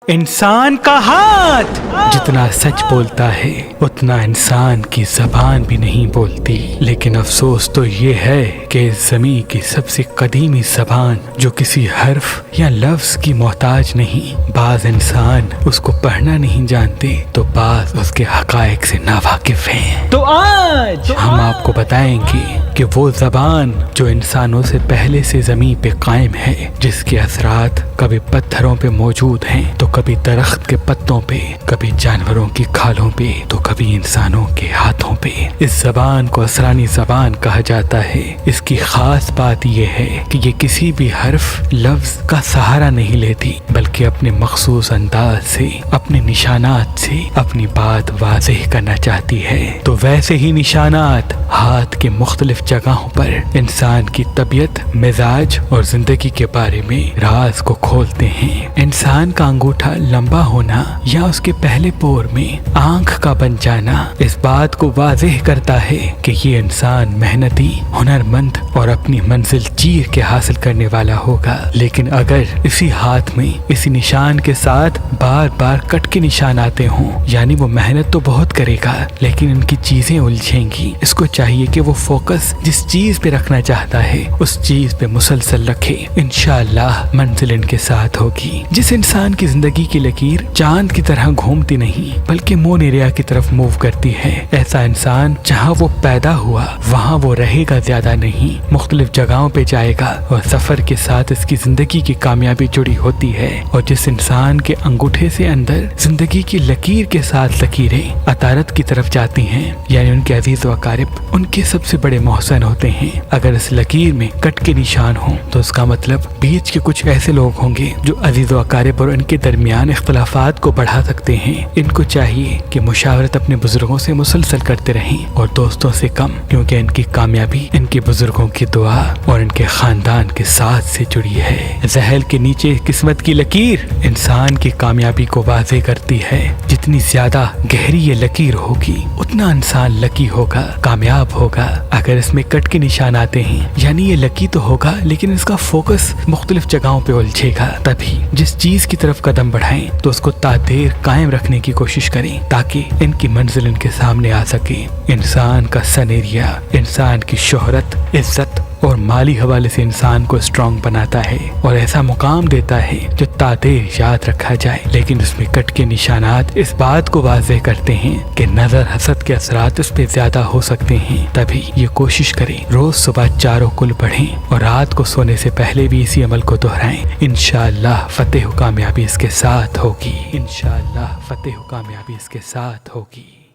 انسان کا ہاتھ جتنا سچ بولتا ہے اتنا انسان کی زبان بھی نہیں بولتی، لیکن افسوس تو یہ ہے کہ اس زمین کی سب سے قدیمی زبان جو کسی حرف یا لفظ کی محتاج نہیں، بعض انسان اس کو پڑھنا نہیں جانتے تو بعض اس کے حقائق سے ناواقف ہیں۔ تو آج ہم آپ کو بتائیں گے کہ وہ زبان جو انسانوں سے پہلے سے زمین پہ قائم ہے، جس کے اثرات کبھی پتھروں پہ موجود ہیں تو کبھی درخت کے پتوں پہ، کبھی جانوروں کی کھالوں پہ تو کبھی انسانوں کے ہاتھوں پہ۔ اس زبان کو اسرانی زبان کہا جاتا ہے۔ اس کی خاص بات یہ ہے کہ یہ کسی بھی حرف لفظ کا سہارا نہیں لیتی، بلکہ اپنے مخصوص انداز سے، اپنے نشانات سے اپنی بات واضح کرنا چاہتی ہے۔ تو ویسے ہی نشانات ہاتھ کے مختلف جگہوں پر انسان کی طبیعت، مزاج اور زندگی کے بارے میں راز کو کھولتے ہیں۔ انسان کا انگوٹھا لمبا ہونا یا اس کے پہلے پور میں آنکھ کا بن جانا اس بات کو واضح کرتا ہے کہ یہ انسان محنتی، ہنرمند اور اپنی منزل چیر کے حاصل کرنے والا ہوگا۔ لیکن اگر اسی ہاتھ میں اسی نشان کے ساتھ بار بار کٹ کے نشان آتے ہوں، یعنی وہ محنت تو بہت کرے گا لیکن ان کی چیزیں الجھیں گی۔ اس کو چاہیے کہ وہ فوکس جس چیز پہ رکھنا چاہتا ہے اس چیز پہ مسلسل رکھے، انشاءاللہ منزل ان کے ساتھ ہوگی۔ جس انسان کی زندگی کی لکیر چاند کی طرح گھومتی نہیں بلکہ مون ایریا کی طرف موو کرتی ہے، ایسا انسان جہاں وہ پیدا ہوا وہاں وہ رہے گا زیادہ نہیں، مختلف جگہوں پہ جائے گا اور سفر کے ساتھ اس کی زندگی کی کامیابی جڑی ہوتی ہے۔ اور جس انسان کے انگوٹھے سے اندر زندگی کی لکیر کے ساتھ لکیریں عطارت کی طرف جاتی ہیں، یعنی ان کے عزیز و اقارب ان کے سب سے بڑے محسن ہوتے ہیں، اگر اس لکیر میں کٹ کے نشان ہوں تو اس کا مطلب بیچ کے کچھ ایسے لوگ ہوں گے جو عزیز و اقارب اور ان کے درمیان اختلافات کو بڑھا سکتے ہیں۔ ان کو چاہیے کہ مشاورت اپنے بزرگوں سے مسلسل کرتے رہیں اور دوستوں سے کم، کیونکہ ان کی کامیابی ان کے بزرگوں کی دعا اور ان کے خاندان کے ساتھ سے جڑی ہے۔ ذہل کے نیچے قسمت کی لکیر انسان کی کامیابی کو واضح کرتی ہے۔ جتنی زیادہ گہری یہ لکیر ہوگی اتنا انسان لکی ہوگا، کامیاب ہوگا۔ اگر اس میں کٹ کے نشان آتے ہیں یعنی یہ لکی تو ہوگا لیکن اس کا فوکس مختلف جگہوں پہ الجھے گا، تبھی جس چیز کی طرف قدم بڑھائیں تو اس کو دیر قائم رکھنے کی کوشش کریں تاکہ ان کی منزل ان کے سامنے آ سکے۔ انسان کا سن ایریا انسان کی شہرت، عزت اور مالی حوالے سے انسان کو اسٹرانگ بناتا ہے اور ایسا مقام دیتا ہے جو دیر یاد رکھا جائے، لیکن اس میں کٹ کے نشانات اس بات کو واضح کرتے ہیں کہ نظر حسد کے اثرات اس پہ زیادہ ہو سکتے ہیں۔ تبھی یہ کوشش کریں روز صبح 4 کل پڑھیں اور رات کو سونے سے پہلے بھی اسی عمل کو دہرائیں، انشاءاللہ فتح و کامیابی اس کے ساتھ ہوگی، انشاءاللہ فتح و کامیابی اس کے ساتھ ہوگی۔